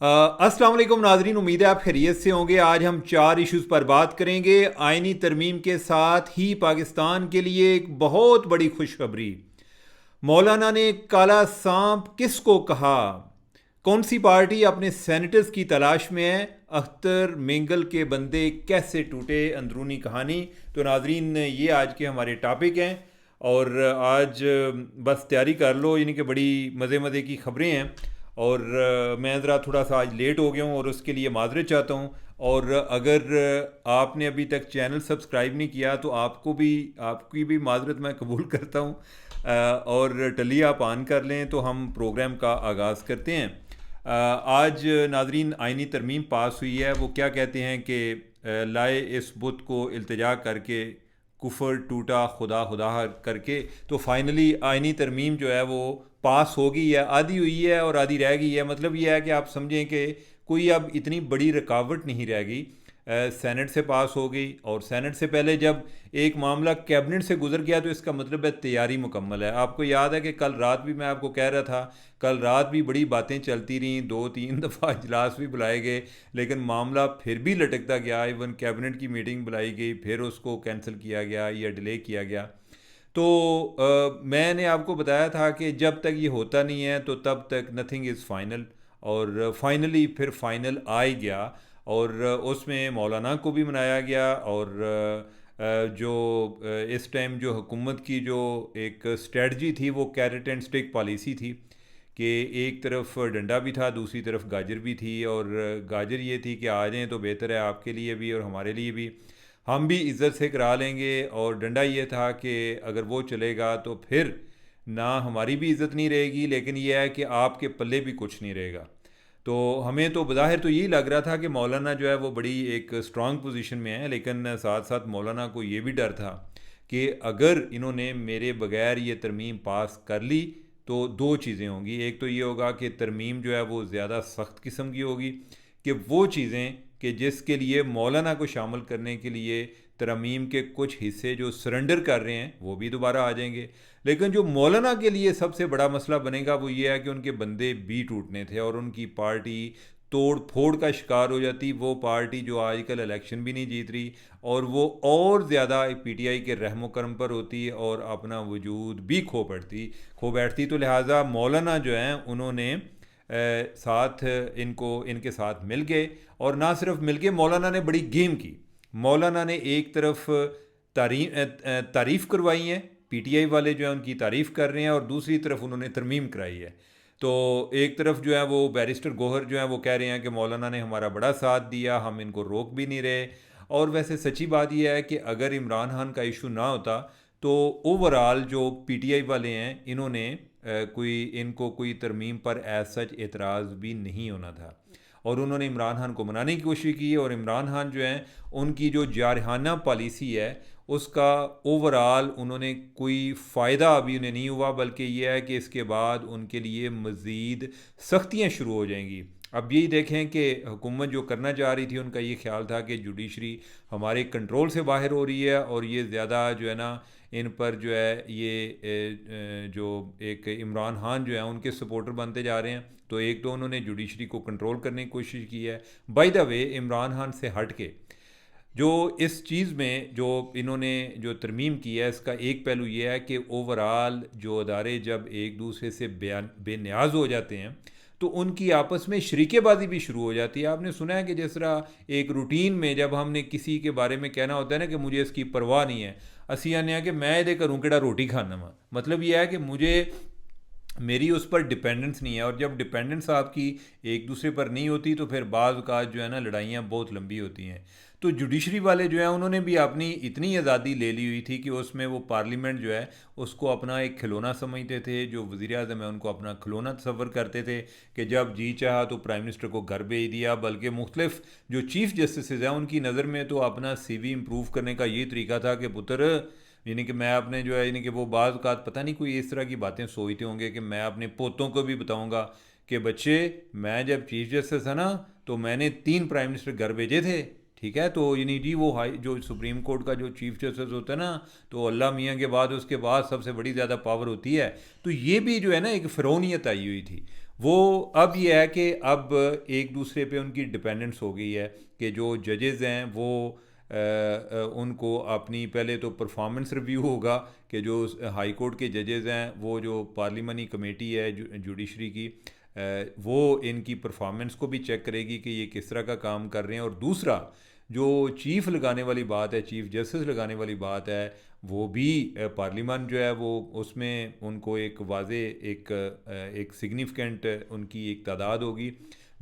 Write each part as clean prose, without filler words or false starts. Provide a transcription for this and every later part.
अस्सलाम वालेकुम नाजरीन, उम्मीद है आप खैरियत से होंगे। आज हम 4 इश्यूज़ पर बात करेंगे। आइनी तरमीम के साथ ही पाकिस्तान के लिए एक बहुत बड़ी खुशखबरी। मौलाना ने काला सांप किसको कहा? कौन सी पार्टी अपने सेनेटर्स की तलाश में है? अख्तर मेंगल के बंदे कैसे टूटे? अंदरूनी कहानी। तो नाजरीन, ये आज के हमारे टॉपिक हैं और आज बस तैयारी कर लो, यानी कि बड़ी मज़े मज़े की खबरें हैं। और मैं ज़रा थोड़ा सा आज लेट हो गया हूँ और उसके लिए माजरत चाहता हूँ। और अगर आपने अभी तक चैनल सब्सक्राइब नहीं किया तो आपकी भी माजरत मैं कबूल करता हूँ। और टली आप ऑन कर लें तो हम प्रोग्राम का आगाज़ करते हैं। आज नाजरीन आइनी तरमीम पास हुई है। वो क्या कहते हैं कि लाए इस बुत को इल्तिजा करके कुफर टूटा खुदा खुदा करके। तो फाइनली आइनी तरमीम जो है वो पास हो गई है। आधी हुई है और आधी रह गई है। मतलब ये है कि आप समझें कि कोई अब इतनी बड़ी रुकावट नहीं रह गई। सेनेट से पास हो गई और सेनेट से पहले जब एक मामला कैबिनेट से गुजर गया तो इसका मतलब है तैयारी मुकम्मल है। आपको याद है कि कल रात भी मैं आपको कह रहा था, कल रात भी बड़ी बातें चलती रहीं, 2-3 दफ़ा इजलास भी बुलाए गए, लेकिन मामला फिर भी लटकता गया। इवन कैबिनेट की मीटिंग बुलाई गई, फिर उसको कैंसिल किया गया या डिले किया गया। तो मैंने आपको बताया था कि जब तक ये होता नहीं है तो तब तक नथिंग इज़ फाइनल। और फाइनली फिर फाइनल आ ही गया और उसमें मौलाना को भी मनाया गया। और जो इस टाइम जो हुकूमत की जो एक स्ट्रेटजी थी वो कैरेट एंड स्टिक पॉलिसी थी कि एक तरफ डंडा भी था, दूसरी तरफ गाजर भी थी। और गाजर ये थी कि आ जाएँ तो बेहतर है आपके लिए भी और हमारे लिए भी, हम भी इज़्ज़त से करा लेंगे। और डंडा ये था कि अगर वो चलेगा तो फिर ना हमारी भी इज़्ज़त नहीं रहेगी, लेकिन यह है कि आपके पल्ले भी कुछ नहीं रहेगा। तो हमें तो बज़ाहिर तो यही लग रहा था कि मौलाना जो है वो बड़ी एक स्ट्रांग पोजीशन में है, लेकिन साथ साथ मौलाना को ये भी डर था कि अगर इन्होंने मेरे बगैर ये तरमीम पास कर ली तो दो चीज़ें होंगी। एक तो ये होगा कि तरमीम जो है वो ज़्यादा सख्त किस्म की होगी कि वो चीज़ें कि जिसके लिए मौलाना को शामिल करने के लिए तरमीम के कुछ हिस्से जो सरेंडर कर रहे हैं वो भी दोबारा आ जाएंगे। लेकिन जो मौलाना के लिए सबसे बड़ा मसला बनेगा वो ये है कि उनके बंदे भी टूटने थे और उनकी पार्टी तोड़ फोड़ का शिकार हो जाती। वो पार्टी जो आजकल इलेक्शन भी नहीं जीत रही और वो और ज़्यादा पीटीआई के रहमो करम पर होती और अपना वजूद भी खो बैठती। तो लिहाजा मौलाना जो हैं उन्होंने साथ इनको इनके साथ मिल गए। और ना सिर्फ मिल गए, मौलाना ने बड़ी गेम की। मौलाना ने एक तरफ तारीफ़ करवाई है, पीटीआई वाले जो है उनकी तारीफ़ कर रहे हैं, और दूसरी तरफ उन्होंने तरमीम कराई है। तो एक तरफ जो है वो बैरिस्टर गोहर जो है वो कह रहे हैं कि मौलाना ने हमारा बड़ा साथ दिया, हम इनको रोक भी नहीं रहे। और वैसे सच्ची बात यह है कि अगर इमरान खान का इशू ना होता तो ओवरऑल जो पीटीआई वाले हैं इन्होंने इनको कोई तरमीम पर एज सच एतराज़ भी नहीं होना था। और उन्होंने इमरान खान को मनाने की कोशिश की और इमरान खान जो हैं उनकी जो जारहाना पॉलिसी है उसका ओवरऑल उन्होंने कोई फ़ायदा अभी उन्हें नहीं हुआ, बल्कि यह है कि इसके बाद उनके लिए मज़ीद सख्तियाँ शुरू हो जाएंगी। अब यही देखें कि हुकूमत जो करना चाह रही थी उनका ये ख्याल था कि जुडिशरी हमारे कंट्रोल से बाहर हो रही है और ये ज़्यादा जो है ना इन पर जो है ये जो एक इमरान खान जो है उनके सपोर्टर बनते जा रहे हैं। तो एक तो उन्होंने जुडिशरी को कंट्रोल करने की कोशिश की है। By the way, Imran Khan से हट के जो इस चीज़ में जो इन्होंने जो तरमीम की है इसका एक पहलू ये है कि ओवरऑल जो अदारे जब एक दूसरे से बेनियाज हो जाते हैं तो उनकी आपस में शरीकेबाजी भी शुरू हो जाती है। आपने सुना है कि जिस तरह एक रूटीन में जब हमने किसी के बारे में कहना होता है ना कि मुझे इसकी परवाह नहीं है, असी आने कि मैं ये करूँ कि रोटी खाना वा, मतलब यह है कि मुझे मेरी उस पर डिपेंडेंस नहीं है। और जब डिपेंडेंस आपकी एक दूसरे पर नहीं होती तो फिर बाज़ औक़ात जो है ना लड़ाइयाँ बहुत लंबी होती हैं। तो जुडिशरी वाले जो हैं उन्होंने भी अपनी इतनी आज़ादी ले ली हुई थी कि उसमें वो पार्लियामेंट जो है उसको अपना एक खिलौना समझते थे। जो वज़ीर आज़म है उनको अपना खिलौना तस्वर करते थे कि जब जी चाहा तो प्राइम मिनिस्टर को घर भेज दिया। बल्कि मुख्तलिफ जो चीफ़ जस्टिस हैं उनकी नज़र में तो अपना CV इम्प्रूव करने का ये तरीका था कि पुत्र, यानी कि मैं अपने जो है यानी कि वो बाज़ औक़ात पता नहीं कोई इस तरह की बातें सोचते होंगे कि मैं अपने पोतों को भी बताऊंगा कि बच्चे, मैं जब चीफ जस्टिस था ना तो मैंने 3 प्राइम मिनिस्टर घर भेजे थे। ठीक है, तो यानी जी वो हाई जो सुप्रीम कोर्ट का जो चीफ जस्टिस होता है ना, तो अल्लाह मियाँ के बाद उसके बाद सबसे बड़ी ज़्यादा पावर होती है। तो ये भी जो है ना एक फ़िरौनियत आई हुई थी। वो अब ये है कि अब एक दूसरे पे उनकी डिपेंडेंस हो गई है कि जो जजेज़ हैं वो उनको अपनी पहले तो परफॉर्मेंस रिव्यू होगा कि जो हाई कोर्ट के जजेज़ हैं वो जो पार्लिमानी कमेटी है जुडिशरी की वो इनकी परफॉर्मेंस को भी चेक करेगी कि ये किस तरह का काम कर रहे हैं। और दूसरा जो चीफ़ लगाने वाली बात है, चीफ़ जस्टिस लगाने वाली बात है, वो भी पार्लियामान जो है वो उसमें उनको एक वाजे एक सिग्निफिकेंट उनकी एक तादाद होगी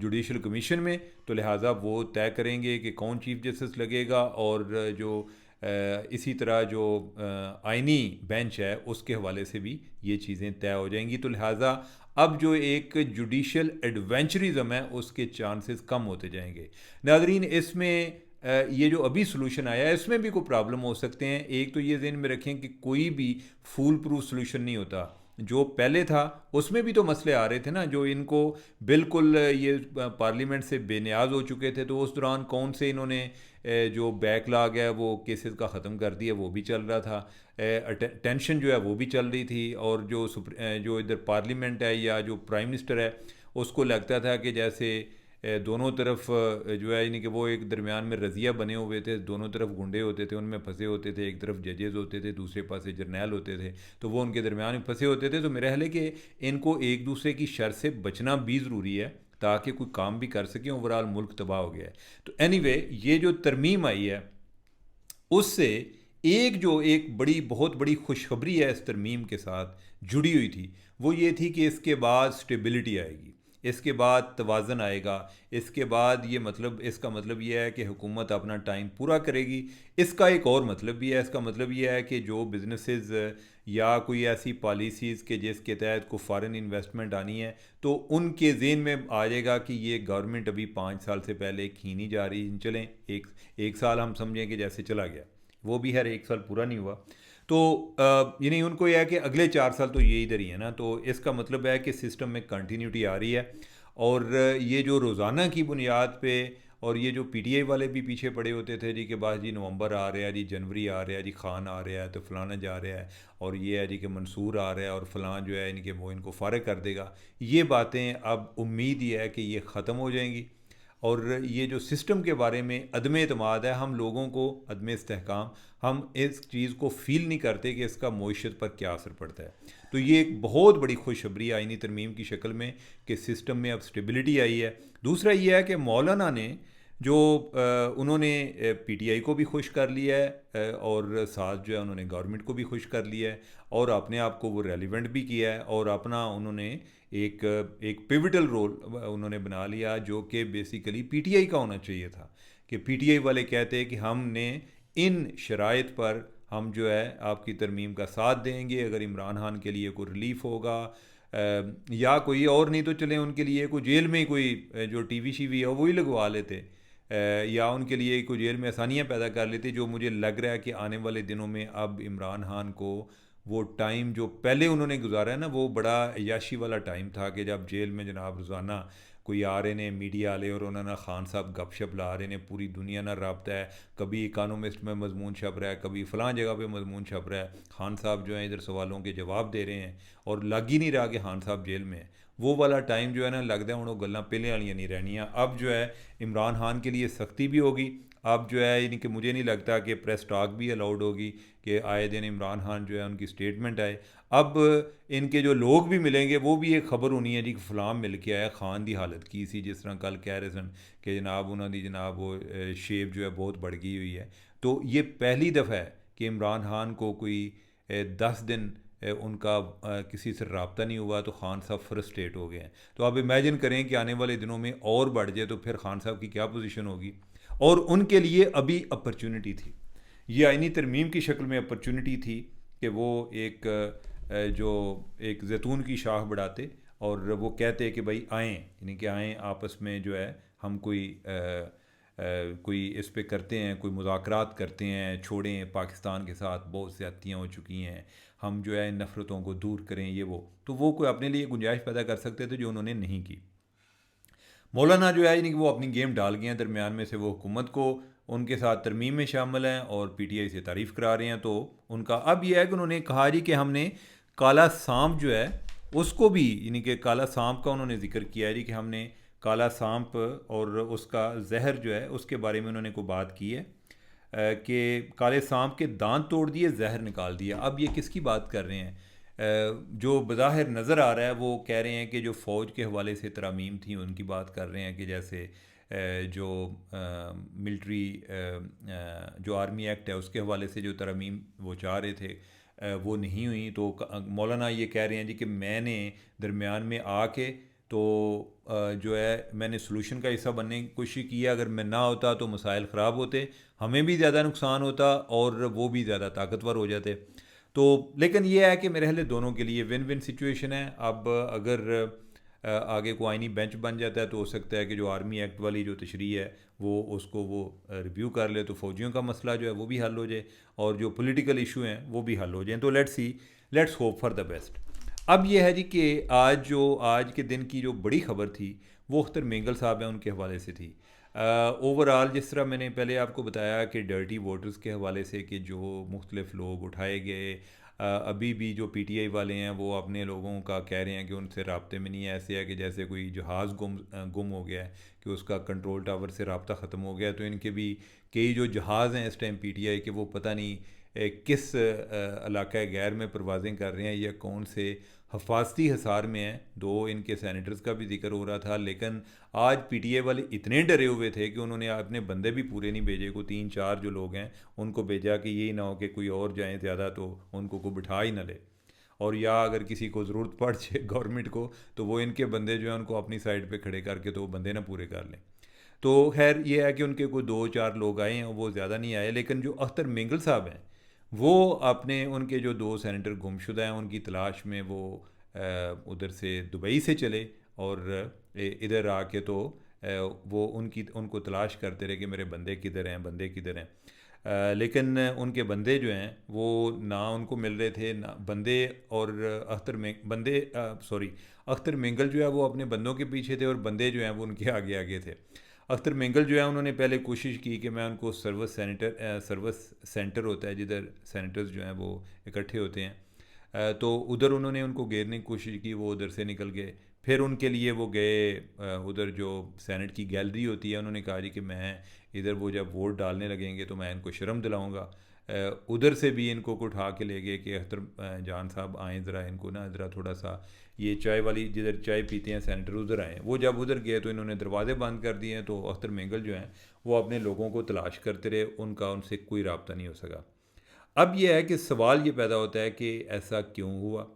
जुडिशल कमीशन में, तो लिहाजा वो तय करेंगे कि कौन चीफ़ जस्टिस लगेगा। और जो इसी तरह जो आइनी बेंच है उसके हवाले से भी ये चीज़ें तय हो जाएंगी। तो लिहाजा अब जो एक जुडिशल एडवेंचरिज्म है उसके चांसेस कम होते जाएंगे। नादरीन, इसमें ये जो अभी सोल्यूशन आया है इसमें भी कोई प्रॉब्लम हो सकते हैं। एक तो ये ज़हन में रखें कि कोई भी फूल प्रूफ सोल्यूशन नहीं होता। जो पहले था उसमें भी तो मसले आ रहे थे ना, जो इनको बिल्कुल ये पार्लियामेंट से बेनियाज हो चुके थे, तो उस दौरान कौन से इन्होंने जो बैकलॉग है वो केसेस का ख़त्म कर दिया, वो भी चल रहा था। टेंशन जो है वो भी चल रही थी। और जो इधर पार्लियामेंट है या जो प्राइम मिनिस्टर है उसको लगता था कि जैसे दोनों तरफ जो है यानी कि वो एक दरमियान में रज़िया बने हुए थे, दोनों तरफ गुंडे होते थे, उनमें फंसे होते थे, एक तरफ जजेज़ होते थे, दूसरे पासे जर्नैल होते थे, तो वो उनके दरमियान में फंसे होते थे। तो मेरा ख्याल है कि इनको एक दूसरे की शर से बचना भी ज़रूरी है ताकि कोई काम भी कर सकें। ओवरऑल मुल्क तबाह हो गया है। तो एनीवे ये जो तरमीम आई है उससे एक बहुत बड़ी खुशखबरी है इस तरमीम के साथ जुड़ी हुई थी, वो ये थी कि इसके बाद स्टेबिलिटी आएगी, इसके बाद तवाज़न आएगा, इसके बाद इसका मतलब ये है कि हुकूमत अपना टाइम पूरा करेगी। इसका एक और मतलब भी है, इसका मतलब ये है कि जो बिजनेसेस या कोई ऐसी पॉलिसीज़ के जिसके तहत को फॉरेन इन्वेस्टमेंट आनी है तो उनके ज़हन में आ जाएगा कि ये गवर्नमेंट अभी 5 साल से पहले खींची जा रही, चलें एक साल हम समझें कि जैसे चला गया, वो भी हर एक साल पूरा नहीं हुआ, तो यानी उनको यह है कि अगले 4 साल तो ये इधर ही है ना। तो इसका मतलब है कि सिस्टम में कंटिन्यूटी आ रही है। और ये जो रोज़ाना की बुनियाद पे, और ये जो पीटीआई वाले भी पीछे पड़े होते थे जी के बाद जी नवंबर आ रहा है, जी जनवरी आ रहा है, जी खान आ रहा है तो फलाना जा रहा है, और ये है जी कि मंसूर आ रहा है और फलां जो है इनके वो इनको फ़ारिग कर देगा, ये बातें अब उम्मीद ये है कि ये ख़त्म हो जाएंगी। और ये जो सिस्टम के बारे में अदम एतमाद है, हम लोगों को अदम इस्तेहकाम, हम इस चीज़ को फ़ील नहीं करते कि इसका मईशत पर क्या असर पड़ता है। तो ये एक बहुत बड़ी खुशखबरी आइनी तरमीम की शक्ल में कि सिस्टम में अब स्टेबिलिटी आई है। दूसरा ये है कि मौलाना ने जो उन्होंने पीटीआई को भी खुश कर लिया है और साथ जो है उन्होंने गवर्नमेंट को भी खुश कर लिया है, और अपने आप को वो रेलिवेंट भी किया है, और अपना उन्होंने एक पिविटल रोल उन्होंने बना लिया जो कि बेसिकली पीटीआई का होना चाहिए था। कि पीटीआई वाले कहते हैं कि हमने इन शराइत पर हम जो है आपकी तरमीम का साथ देंगे, अगर इमरान खान के लिए कोई रिलीफ होगा या कोई और नहीं तो चलें उनके लिए कोई जेल में कोई जो टीवी शीवी है वही लगवा लेते, या उनके लिए कोई जेल में आसानियाँ पैदा कर लेते। जो मुझे लग रहा है कि आने वाले दिनों में अब इमरान खान को वो टाइम जो पहले उन्होंने गुजारा है ना, वो बड़ा अयाशी वाला टाइम था कि जब जेल में जनाब रोज़ाना कोई आ रहे ने मीडिया वाले और उन्होंने खान साहब गपशप ला रहे ने, पूरी दुनिया ना रब्ता है, कभी इकानोमिस्ट में मजमून छप रहा है, कभी फ़लाँ जगह पे मजमून छप रहा है, खान साहब जो है इधर सवालों के जवाब दे रहे हैं और लग ही नहीं रहा कि खान साहब जेल में है। वो वाला टाइम जो है ना, लगता है हूँ गल्लां पहले वाली नहीं रहनियाँ। अब जो है इमरान खान के लिए सख्ती भी होगी। अब जो है यानी कि मुझे नहीं लगता कि प्रेस टॉक भी अलाउड होगी कि आए दिन इमरान खान जो है उनकी स्टेटमेंट आए। अब इनके जो लोग भी मिलेंगे वो भी एक खबर होनी है जी कि फलां मिल के आया, खान की हालत की सी, जिस तरह कल कह रहे सन कि जनाब उन्होंने जनाब वो शेप जो है बहुत बढ़ गई हुई है। तो ये पहली दफ़ा है कि इमरान खान को कोई 10 दिन उनका किसी से रब्ता नहीं हुआ तो खान साहब फ्रस्ट्रेट हो गए हैं। तो आप इमेजिन करें कि आने वाले दिनों में और बढ़ जाए तो फिर खान साहब की क्या पोजीशन होगी। और उनके लिए अभी अपॉर्चुनिटी थी, ये आइनी तरमीम की शक्ल में अपॉर्चुनिटी थी कि वो जो एक जैतून की शाख बढ़ाते और वो कहते कि भाई आएँ, यानी कि आएँ आपस में जो है हम कोई इस पे करते हैं, कोई मुज़ाकरात करते हैं, छोड़ें पाकिस्तान के साथ बहुत ज़्यादतियाँ हो चुकी हैं, हम जो है नफ़रतों को दूर करें, ये वो तो वो कोई अपने लिए गुंजाइश पैदा कर सकते थे जो उन्होंने नहीं की। मौलाना जो है यानी कि वो अपनी गेम डाल गए हैं, दरमियान में से वो हुकूमत को उनके साथ तरमीम में शामिल हैं और पीटीआई से तारीफ़ करा रहे हैं। तो उनका अब यह है कि उन्होंने कहा जी कि हमने काला सांप जो है उसको भी यानी कि काला सांप का उन्होंने जिक्र किया है जी कि हमने काला सांप और उसका जहर जो है उसके बारे में उन्होंने कोई बात की है कि काले सांप के दांत तोड़ दिए, जहर निकाल दिया। अब ये किसकी बात कर रहे हैं? जो बज़ाहिर नज़र आ रहा है वो कह रहे हैं कि जो फ़ौज के हवाले से तरामीम थी उनकी बात कर रहे हैं कि जैसे जो मिलिट्री जो आर्मी एक्ट है उसके हवाले से जो तरमीम वो चाह रहे थे वो नहीं हुई। तो मौलाना ये कह रहे हैं जी कि मैंने दरमियान में आके तो जो है मैंने सोल्यूशन का हिस्सा बनने की कोशिश की है। अगर मैं ना होता तो मसाइल ख़राब होते, हमें भी ज़्यादा नुकसान होता और वो भी ज़्यादा ताकतवर हो जाते। तो लेकिन ये है कि मेरे ख्याल दोनों के लिए विन विन सिचुएशन है। अब अगर आगे को आइनी बेंच बन जाता है तो हो सकता है कि जो आर्मी एक्ट वाली जो तशरीह है वो रिव्यू कर ले, तो फ़ौजियों का मसला जो है वो भी हल हो जाए और जो पॉलिटिकल इशू हैं वो भी हल हो जाएँ। तो let's hope for the best. अब ये है जी कि आज के दिन की जो बड़ी ख़बर थी वो अख्तर मेंगल साहब हैं उनके हवाले से थी। ओवरऑल जिस तरह मैंने पहले आपको बताया कि डर्टी वोटर्स के हवाले से कि जो मुख्तलिफ लोग उठाए गए, अभी भी जो पीटीआई वाले हैं वो अपने लोगों का कह रहे हैं कि उनसे राब्ते में नहीं है। ऐसे है कि जैसे कोई जहाज़ गुम हो गया है कि उसका कंट्रोल टावर से राब्ता ख़त्म हो गया। तो इनके भी कई जो जहाज़ हैं इस टाइम पीटीआई के वो पता नहीं किस इलाका गैर में परवाज़ें कर रहे हैं या कौन से हफाजती हिसार में हैं। दो इनके सैनिटर्स का भी जिक्र हो रहा था, लेकिन आज पीटीए वाले इतने डरे हुए थे कि उन्होंने अपने बंदे भी पूरे नहीं भेजे। को 3-4 जो लोग हैं उनको भेजा कि यही ना हो कि कोई और जाएँ ज़्यादा तो उनको कोई बिठा ही ना ले, और या अगर किसी को ज़रूरत पड़ जाए गवर्नमेंट को तो वो इनके बंदे जो हैं उनको अपनी साइड पे खड़े करके तो वो बंदे ना पूरे कर लें। तो खैर ये है कि उनके कोई 2-4 लोग आए हैं, वो ज़्यादा नहीं आए। लेकिन जो अख्तर मेंगल साहब हैं वो अपने उनके जो 2 सेनेटर गुमशुदा हैं उनकी तलाश में वो उधर से दुबई से चले और इधर आके तो वो उनको तलाश करते रहे कि मेरे बंदे किधर हैं, बंदे किधर हैं। लेकिन उनके बंदे जो हैं वो ना उनको मिल रहे थे ना बंदे। और अख्तर मेंगल जो है वो अपने बंदों के पीछे थे और बंदे जो हैं वो उनके आगे आगे थे। अख्तर मेंगल जो है उन्होंने पहले कोशिश की कि मैं उनको सर्विस सेंटर होता है जिधर सेनेटर्स जो हैं वो इकट्ठे होते हैं, तो उधर उन्होंने उनको घेरने की कोशिश की, वो उधर से निकल गए। फिर उनके लिए वो गए उधर जो सेनेट की गैलरी होती है, उन्होंने कहा जी कि मैं इधर वो जब वोट डालने लगेंगे तो मैं इनको शर्म दिलाऊंगा। उधर से भी इनको को उठा के ले गए कि अख्तर जान साहब आएँ ज़रा, इनको ना ज़रा थोड़ा सा ये चाय वाली जिधर चाय पीते हैं सेनेटर उधर आए। वो जब उधर गए तो इन्होंने दरवाजे बंद कर दिए हैं। तो अख्तर मेंगल जो हैं वो अपने लोगों को तलाश करते रहे, उनसे कोई रब्ता नहीं हो सका। अब यह है कि सवाल ये पैदा होता है कि ऐसा क्यों हुआ।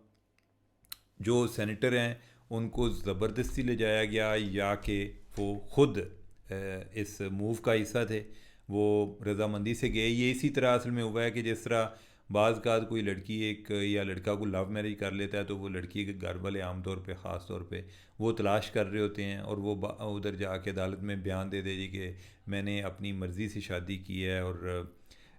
जो सेनेटर हैं उनको ज़बरदस्ती ले जाया गया या कि वो ख़ुद इस मूव का हिस्सा थे, वो रज़ामंदी से गए। ये इसी तरह असल में हुआ है कि जिस तरह बाज़ कोई लड़की एक या लड़का को लव मैरिज कर लेता है तो वो लड़की के घर वाले आमतौर पे ख़ास तौर पे वो तलाश कर रहे होते हैं और वो उधर जाके अदालत में बयान दे जी कि मैंने अपनी मर्ज़ी से शादी की है और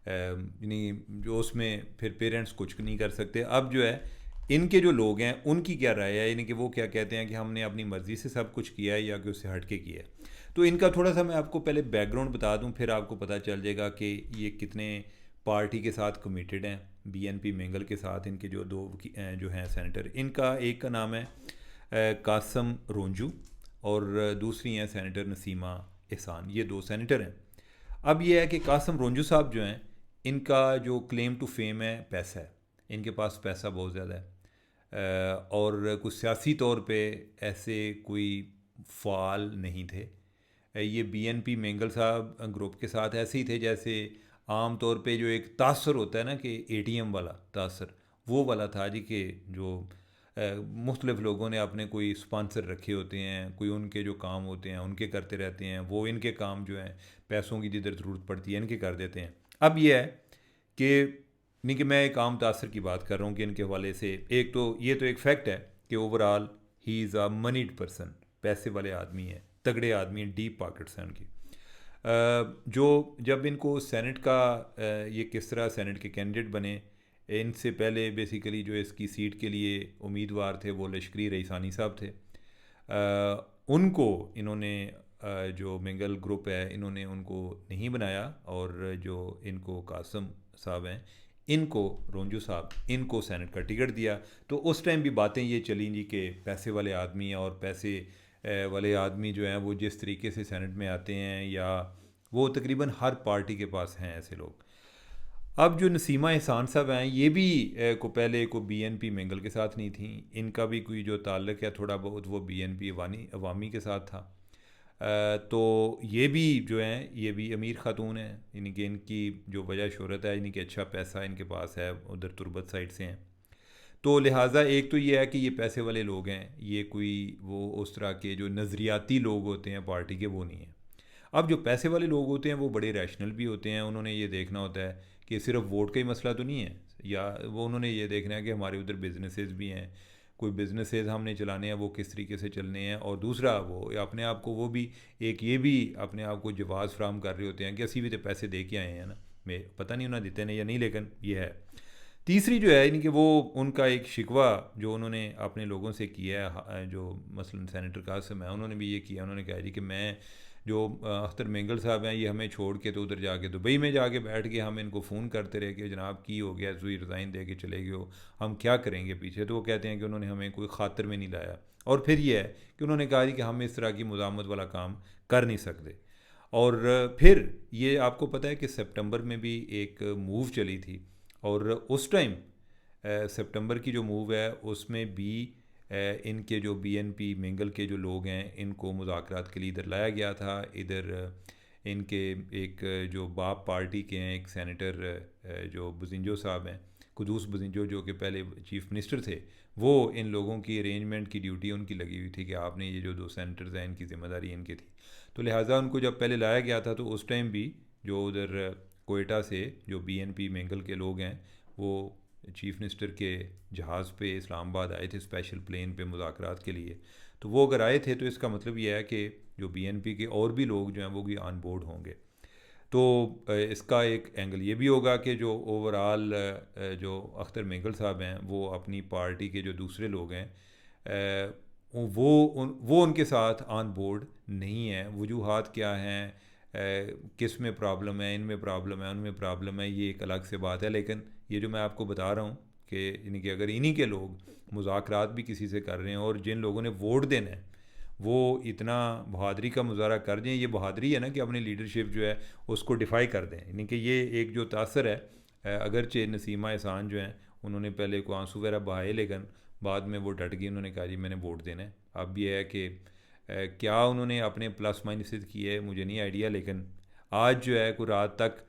यानी जो उसमें फिर पेरेंट्स कुछ नहीं कर सकते। अब जो है इनके जो लोग हैं उनकी क्या राय है, यानी कि वो क्या कहते हैं कि हमने अपनी मर्ज़ी से सब कुछ किया है या कि उससे हट के किया है। तो इनका थोड़ा सा मैं आपको पहले बैकग्राउंड बता दूं, फिर आपको पता चल जाएगा कि ये कितने पार्टी के साथ कमिटेड हैं। बीएनपी मेंगल के साथ इनके जो जो हैं सेनेटर, इनका एक का नाम है कासम रोंजू और दूसरी हैं सेनेटर नसीमा एहसान। ये 2 सेनेटर हैं। अब ये है कि कासम रोंजू साहब जो हैं इनका जो क्लेम टू फेम है पैसा है, इनके पास पैसा बहुत ज़्यादा है और कुछ सियासी तौर पे ऐसे कोई फ़ाल नहीं थे। ये बीएनपी मेंगल साहब ग्रुप के साथ ऐसे ही थे जैसे आम तौर पे जो एक तासर होता है ना कि एटीएम वाला तासर, वो वाला था जी कि जो मुख्तलिफ लोगों ने अपने कोई स्पॉन्सर रखे होते हैं, कोई उनके जो काम होते हैं उनके करते रहते हैं, वो इनके काम जो हैं पैसों की जिधर ज़रूरत पड़ती है इनके कर देते हैं। अब ये है कि नहीं कि मैं एक आम तासर की बात कर रहा हूँ कि इनके हवाले से एक तो ये तो एक फैक्ट है कि overall he is a moneyed person, पैसे वाले आदमी है, तगड़े आदमी हैं, डीप पॉकेट्स हैं उनकी। जो जब इनको सेनेट का ये किस तरह सेनेट के कैंडिडेट बने, इनसे पहले बेसिकली जो इसकी सीट के लिए उम्मीदवार थे वो लश्करी रईसानी साहब थे। उनको इन्होंने जो मेंगल ग्रुप है इन्होंने उनको नहीं बनाया और जो इनको कासम साहब हैं इनको रोंजू साहब इनको सेनेट का टिकट दिया। तो उस टाइम भी बातें ये चली जी कि पैसे वाले आदमी और पैसे वाले आदमी जो हैं वो जिस तरीके से सेनेट में आते हैं, या वो तकरीबन हर पार्टी के पास हैं ऐसे लोग। अब जो नसीमा एहसान साहब हैं, ये भी को पहले को बीएनपी मंगल के साथ नहीं थी, इनका भी कोई जो ताल्लुक़ है थोड़ा बहुत वो बीएनपी अवामी के साथ था। तो ये भी जो हैं ये भी अमीर ख़ातून हैं, यानी कि इनकी जो वजह शोहरत है, यानी कि अच्छा पैसा इनके पास है, उधर तुर्बत साइड से हैं। तो लिहाजा एक तो ये है कि ये पैसे वाले लोग हैं, ये कोई वो उस तरह के जो नज़रियाती लोग होते हैं पार्टी के, वो नहीं हैं। अब जो पैसे वाले लोग होते हैं वो बड़े रैशनल भी होते हैं, उन्होंने ये देखना होता है कि सिर्फ वोट का ही मसला तो नहीं है, या वो उन्होंने ये देखना है कि हमारे उधर बिजनेसेस भी हैं, कोई बिजनेसेस हमने चलाने हैं, वो किस तरीके से चलने हैं। और दूसरा वो अपने आप को वो भी एक ये भी अपने आप को जवाज़ फ्राहम कर रहे होते हैं कि असी भी तो पैसे दे के आए हैं ना, मैं पता नहीं उन्हें देते नहीं या नहीं, लेकिन ये है। तीसरी जो है यानी कि वो उनका एक शिकवा जो उन्होंने अपने लोगों से किया है, जो मसलन सेनेटर कासिम है, उन्होंने भी ये किया। उन्होंने कहा जी कि मैं जो अख्तर मेंगल साहब हैं, ये हमें छोड़ के तो उधर जाके दुबई में जाके बैठ के हम इनको फ़ोन करते रहे कि जनाब की हो गया, सुई रिज़ाइन दे के चले गए हो, हम क्या करेंगे पीछे। तो वो कहते हैं कि उन्होंने हमें कोई खातिर में नहीं लाया। और फिर ये है कि उन्होंने कहा जी कि हम इस तरह की मुज़ामत वाला काम कर नहीं सकते। और फिर ये आपको पता है कि सितंबर में भी एक मूव चली थी, और उस टाइम सितंबर की जो मूव है उसमें भी इनके जो बीएनपी मंगल के जो लोग हैं इनको मुज़ाकरात के लिए इधर लाया गया था। इधर इनके एक जो बाप पार्टी के हैं, एक सेनेटर जो बुजिंजो साहब हैं, कुदूस बुजिंजो, जो कि पहले चीफ मिनिस्टर थे, वो इन लोगों की अरेंजमेंट की ड्यूटी उनकी लगी हुई थी कि आपने ये जो 2 सेनेटर्स हैं इनकी ज़िम्मेदारी इनकी थी। तो लिहाजा उनको जब पहले लाया गया था तो उस टाइम भी जो उधर कोयटा से जो बीएनपी मंगल के लोग हैं वो चीफ मिनिस्टर के जहाज़ पे इस्लामाबाद आए थे, स्पेशल प्लेन पे मुज़ाकरात के लिए। तो वो अगर आए थे तो इसका मतलब ये है कि जो बीएनपी के और भी लोग जो हैं वो भी ऑन बोर्ड होंगे। तो इसका एक एंगल ये भी होगा कि जो ओवरऑल जो अख्तर मेंगल साहब हैं वो अपनी पार्टी के जो दूसरे लोग हैं वो उनके साथ ऑन बोर्ड नहीं है। वजूहात क्या हैं, किस में प्रॉब्लम है, इनमें प्रॉब्लम है, उनमें प्रॉब्लम है, ये एक अलग से बात है। लेकिन ये जो मैं आपको बता रहा हूँ कि यानी कि अगर इन्हीं के लोग मुज़ाकरात भी किसी से कर रहे हैं और जिन लोगों ने वोट देना है वो इतना बहादरी का मुजाहरा कर दें, ये बहादरी है ना कि अपनी लीडरशिप जो है उसको डिफ़ाई कर दें। यानी कि ये एक जो तासर है, अगरचे नसीमा एहसान जो हैं उन्होंने पहले को आंसू वगैरह बहाए, लेकिन बाद में वो डट गई, उन्होंने कहा जी मैंने वोट देना है। अब ये है कि क्या उन्होंने अपने प्लस माइनस किए मुझे नहीं आइडिया, लेकिन आज जो है कोई रात तक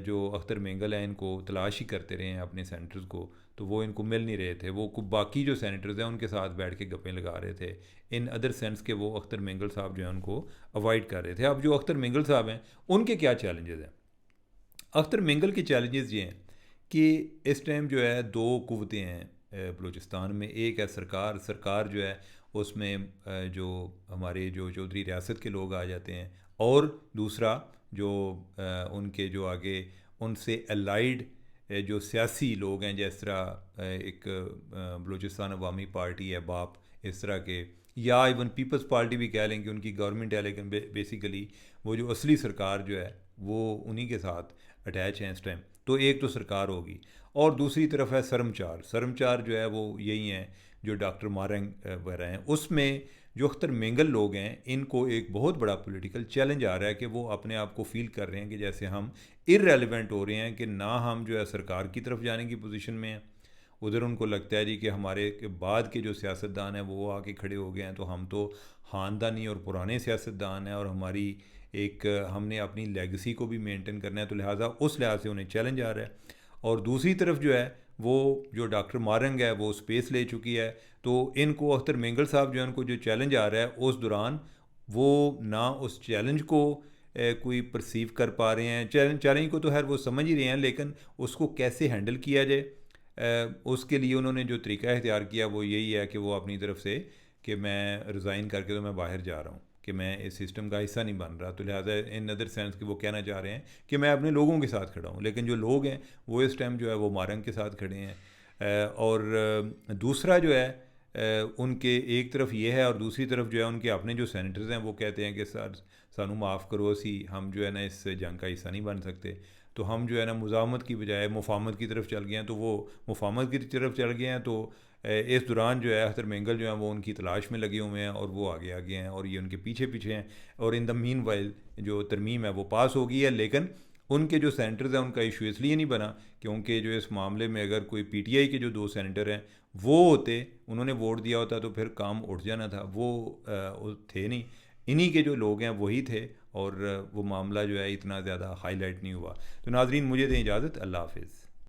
जो अख्तर मेंगल हैं इनको तलाश ही करते रहे हैं अपने सेनेटर्स को, तो वो इनको मिल नहीं रहे थे। वो बाकी जो सेनेटर्स हैं उनके साथ बैठ के गप्पें लगा रहे थे, इन अदर सेंस के वो अख्तर मेंगल साहब जो हैं उनको अवॉइड कर रहे थे। अब जो अख्तर मेंगल साहब हैं उनके क्या चैलेंजेस हैं? अख्तर मेंगल के चैलेंजेस ये हैं कि इस टाइम जो है 2 कुव्वतें हैं बलूचिस्तान में। एक है सरकार जो है उसमें जो हमारे जो चौधरी रियासत के लोग आ जाते हैं, और दूसरा जो उनके जो आगे उनसे अलाइड जो सियासी लोग हैं, जिस तरह एक बलूचिस्तान अवामी पार्टी है बाप, इस तरह के, या इवन पीपल्स पार्टी भी कह लें कि उनकी गवर्नमेंट है, लेकिन बेसिकली वो जो असली सरकार जो है वो उन्हीं के साथ अटैच हैं इस टाइम। तो एक तो सरकार होगी, और दूसरी तरफ है सरमचार जो है वो यही हैं जो डॉक्टर मारंग वगैरह हैं। उसमें जो अख्तर मेंगल लोग हैं इनको एक बहुत बड़ा पॉलिटिकल चैलेंज आ रहा है कि वो अपने आप को फील कर रहे हैं कि जैसे हम इररेलेवेंट हो रहे हैं, कि ना हम जो है सरकार की तरफ जाने की पोजीशन में हैं। उधर उनको लगता है जी कि हमारे के बाद के जो सियासतदान हैं वो आके खड़े हो गए हैं, तो हम तो ख़ानदानी और पुराने सियासतदान हैं और हमारी एक हमने अपनी लेगेसी को भी मेंटेन करना है, तो लिहाजा उस लिहाज से उन्हें चैलेंज आ रहा है। और दूसरी तरफ जो है वो जो डॉक्टर मारंग है वो स्पेस ले चुकी है, तो इनको अख्तर मेंगल साहब जो है उनको जो चैलेंज आ रहा है उस दौरान वो ना उस चैलेंज को कोई परसीव कर पा रहे हैं। चैलेंज को तो खैर वो समझ ही रहे हैं, लेकिन उसको कैसे हैंडल किया जाए उसके लिए उन्होंने जो तरीका इख्तियार किया वो यही है कि वो अपनी तरफ से कि मैं रिज़ाइन करके तो मैं बाहर जा रहा हूँ, कि मैं इस सिस्टम का हिस्सा नहीं बन रहा। तो लिहाजा इन अदर सेंस कि वो कहना चाह रहे हैं कि मैं अपने लोगों के साथ खड़ा हूँ, लेकिन जो लोग हैं वो इस टाइम जो है वो मारंग के साथ खड़े हैं। और दूसरा जो है उनके एक तरफ ये है, और दूसरी तरफ जो है उनके अपने जो सेनेटर्स हैं वो कहते हैं कि सानू माफ़ करो असी हम जो है ना इस जंग का हिस्सा नहीं बन सकते। तो हम जो है ना मुज़ामत की बजाय मुफाहमत की तरफ चल गए हैं, तो वो मुफाहमत की तरफ चल गए हैं। तो इस दौरान जो है हथर मेंगल जो है वो उनकी तलाश में लगे हुए हैं और वो आगे आगे हैं और ये उनके पीछे पीछे हैं। और इन द मीन वाइल जो तरमीम है वो पास हो गई है, लेकिन उनके जो सेनेटर्स हैं उनका इशू इसलिए नहीं बना क्योंकि जो इस मामले में अगर कोई पीटीआई के जो 2 सेनेटर हैं वो होते, उन्होंने वोट दिया होता तो फिर काम उठ जाना था। वो थे नहीं, इन्हीं के जो लोग हैं वही थे और वो मामला जो है इतना ज़्यादा हाईलाइट नहीं हुआ। तो नाजरीन मुझे दें इजाज़त, अल्लाह हाफिज़।